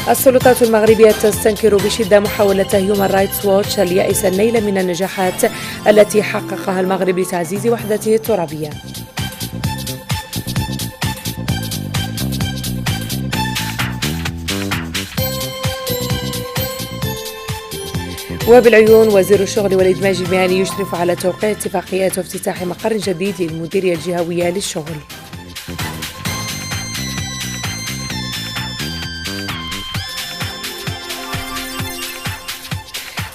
السلطات المغربية تستنكر بشدة محاولة هيومان رايتس ووتش اليائسة النيل من النجاحات التي حققها المغرب لتعزيز وحدته الترابية. وبالعيون، وزير الشغل والإدماج المهني يشرف على توقيع اتفاقيات وافتتاح مقر جديد للمديرية الجهوية للشغل.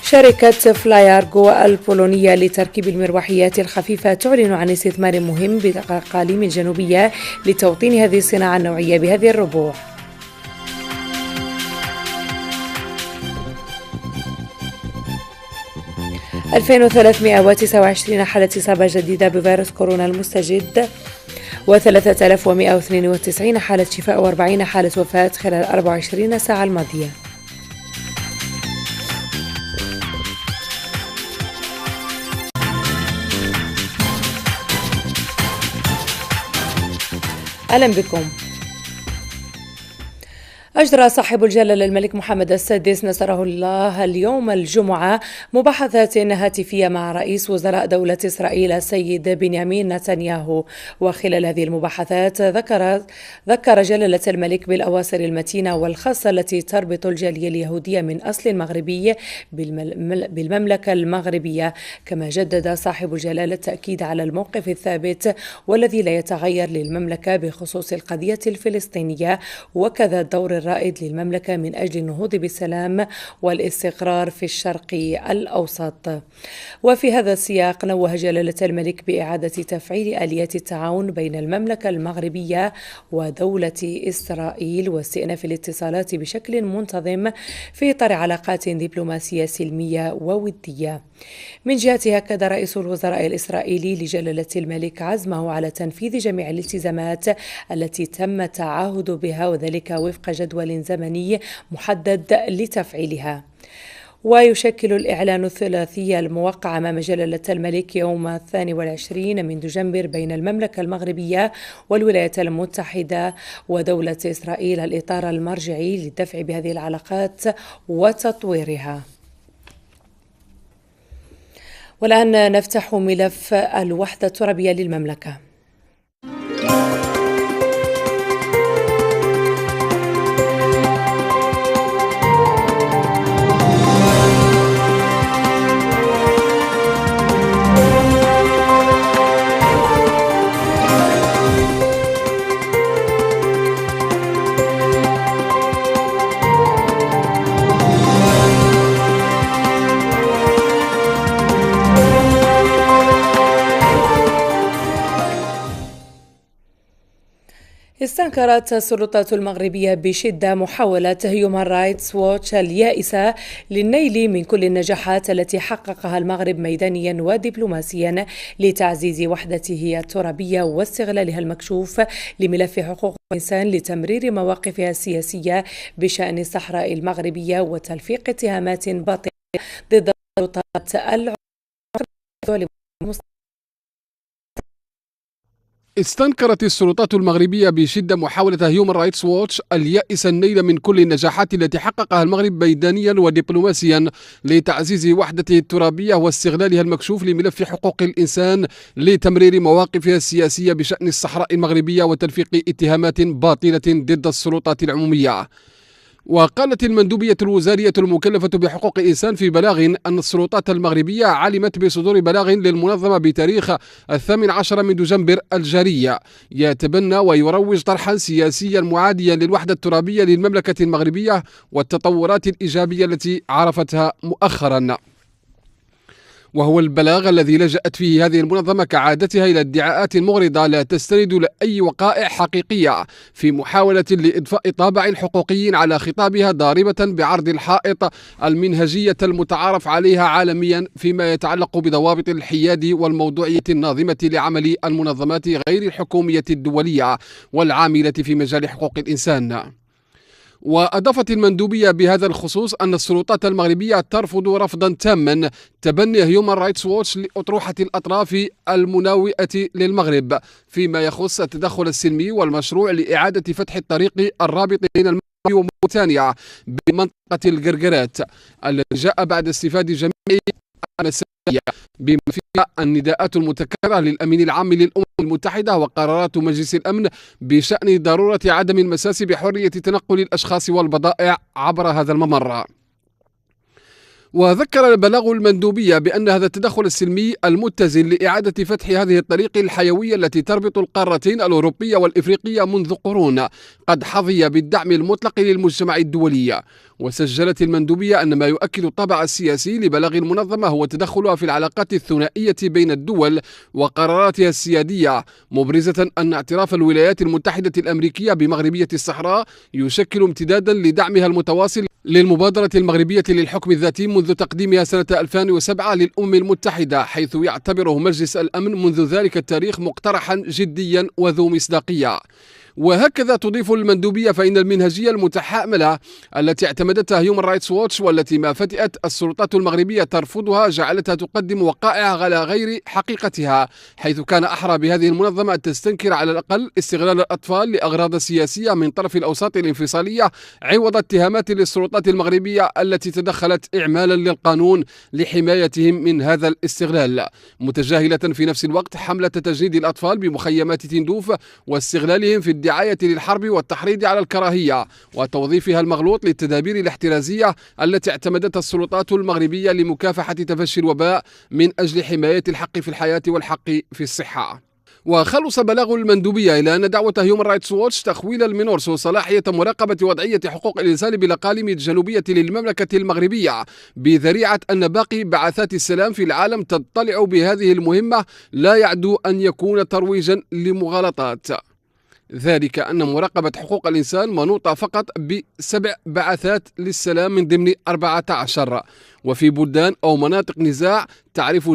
شركة فلايارغو البولونية لتركيب المروحيات الخفيفة تعلن عن استثمار مهم بالأقاليم الجنوبية لتوطين هذه الصناعة النوعية بهذه الربوع. – 2329 حالة إصابة جديدة بفيروس كورونا المستجد، و3192 حالة شفاء، و40 حالة وفاة خلال 24 ساعة الماضية. أهلا بكم. أجرى صاحب الجلالة الملك محمد السادس نصره الله اليوم الجمعة مباحثات هاتفية مع رئيس وزراء دولة إسرائيل السيد بنيامين نتنياهو. وخلال هذه المباحثات ذكر جلالة الملك بالأواصر المتينة والخاصة التي تربط الجالية اليهودية من أصل مغربي بالمملكة المغربية. كما جدد صاحب الجلالة التأكيد على الموقف الثابت والذي لا يتغير للمملكة بخصوص القضية الفلسطينية، وكذا الدور الرائد للمملكة من أجل النهوض بالسلام والاستقرار في الشرق الأوسط. وفي هذا السياق نوه جلالة الملك بإعادة تفعيل آليات التعاون بين المملكة المغربية ودولة إسرائيل واستئناف الاتصالات بشكل منتظم في إطار علاقات دبلوماسية سلمية وودية. من جهته أكد رئيس الوزراء الإسرائيلي لجلالة الملك عزمه على تنفيذ جميع الالتزامات التي تم التعهد بها، وذلك وفق جدول زمني محدد لتفعيلها. ويشكل الإعلان الثلاثي الموقع أمام جلالة الملك يوم 22 من دجنبر بين المملكة المغربية والولايات المتحدة ودولة إسرائيل الإطار المرجعي للدفع بهذه العلاقات وتطويرها. والآن نفتح ملف الوحدة الترابية للمملكة. استنكرت السلطات المغربية بشدة محاولة هيومان رايتس ووتش اليائسة للنيل من كل النجاحات التي حققها المغرب ميدانيا ودبلوماسيا لتعزيز وحدته الترابية واستغلالها المكشوف لملف حقوق الإنسان لتمرير مواقفها السياسية بشأن الصحراء المغربية وتلفيق اتهامات باطلة ضد السلطات العليا. استنكرت السلطات المغربية بشدة محاولة هيومان رايتس ووتش اليائس النيل من كل النجاحات التي حققها المغرب ميدانيا ودبلوماسيا لتعزيز وحدته الترابية واستغلالها المكشوف لملف حقوق الإنسان لتمرير مواقفها السياسية بشأن الصحراء المغربية وتلفيق اتهامات باطلة ضد السلطات العمومية. وقالت المندوبية الوزارية المكلفة بحقوق الإنسان في بلاغ أن السلطات المغربية علمت بصدور بلاغ للمنظمة بتاريخ 18 من دجنبر الجاري يتبنى ويروج طرحا سياسيا معاديا للوحدة الترابية للمملكة المغربية والتطورات الإيجابية التي عرفتها مؤخرا. وهو البلاغ الذي لجأت فيه هذه المنظمة كعادتها إلى ادعاءات مغرضة لا تستند لأي وقائع حقيقية في محاولة لإضفاء طابع حقوقي على خطابها، ضاربة بعرض الحائط المنهجية المتعارف عليها عالميا فيما يتعلق بضوابط الحياد والموضوعية الناظمة لعمل المنظمات غير الحكومية الدولية والعاملة في مجال حقوق الإنسان. وأضافت المندوبية بهذا الخصوص أن السلطات المغربية ترفض رفضا تاما تبني هيومان رايتس ووتش لأطروحة الأطراف المناوئة للمغرب فيما يخص التدخل السلمي والمشروع لإعادة فتح الطريق الرابط بين المغرب وموريتانيا بمنطقة القرقرات، الذي جاء بعد استفاد جميع المسائية بما فيها النداءات المتكررة للأمين العام للأمم المتحدة وقرارات مجلس الأمن بشأن ضرورة عدم المساس بحرية تنقل الأشخاص والبضائع عبر هذا الممر. وذكر البلاغ المندوبية بأن هذا التدخل السلمي المتزن لإعادة فتح هذه الطريق الحيوية التي تربط القارتين الأوروبية والإفريقية منذ قرون قد حظي بالدعم المطلق للمجتمع الدولي. وسجلت المندوبية أن ما يؤكد الطابع السياسي لبلاغ المنظمة هو تدخلها في العلاقات الثنائية بين الدول وقراراتها السيادية، مبرزة أن اعتراف الولايات المتحدة الأمريكية بمغربية الصحراء يشكل امتدادا لدعمها المتواصل للمبادرة المغربية للحكم الذاتي منذ تقديمها سنة 2007 للأمم المتحدة، حيث يعتبره مجلس الأمن منذ ذلك التاريخ مقترحا جديا وذو مصداقية. وهكذا تضيف المندوبية فإن المنهجية المتحاملة التي اعتمدتها هيومن رايتس ووتش والتي ما فتئت السلطات المغربية ترفضها جعلتها تقدم وقائع على غير حقيقتها، حيث كان أحرى بهذه المنظمة أن تستنكر على الأقل استغلال الأطفال لأغراض سياسية من طرف الأوساط الانفصالية عوض اتهامات للسلطات المغربية التي تدخلت إعمالا للقانون لحمايتهم من هذا الاستغلال، متجاهلة في نفس الوقت حملة تجنيد الأطفال بمخيمات تندوف واستغلالهم في الدعاية للحرب والتحريض على الكراهية وتوظيفها المغلوط للتدابير الاحترازية التي اعتمدتها السلطات المغربية لمكافحة تفشي الوباء من أجل حماية الحق في الحياة والحق في الصحة. وخلص بلاغ المندوبية إلى أن دعوة هيومن رايتس ووتش تخويل المنورس وصلاحية مراقبة وضعية حقوق الإنسان بالأقاليم الجنوبية للمملكة المغربية بذريعة أن باقي بعثات السلام في العالم تضطلع بهذه المهمة لا يعدو أن يكون ترويجا لمغالطات، ذلك أن مراقبة حقوق الإنسان منوطة فقط ب7 بعثات للسلام من ضمن 14، وفي بلدان أو مناطق نزاع تعرف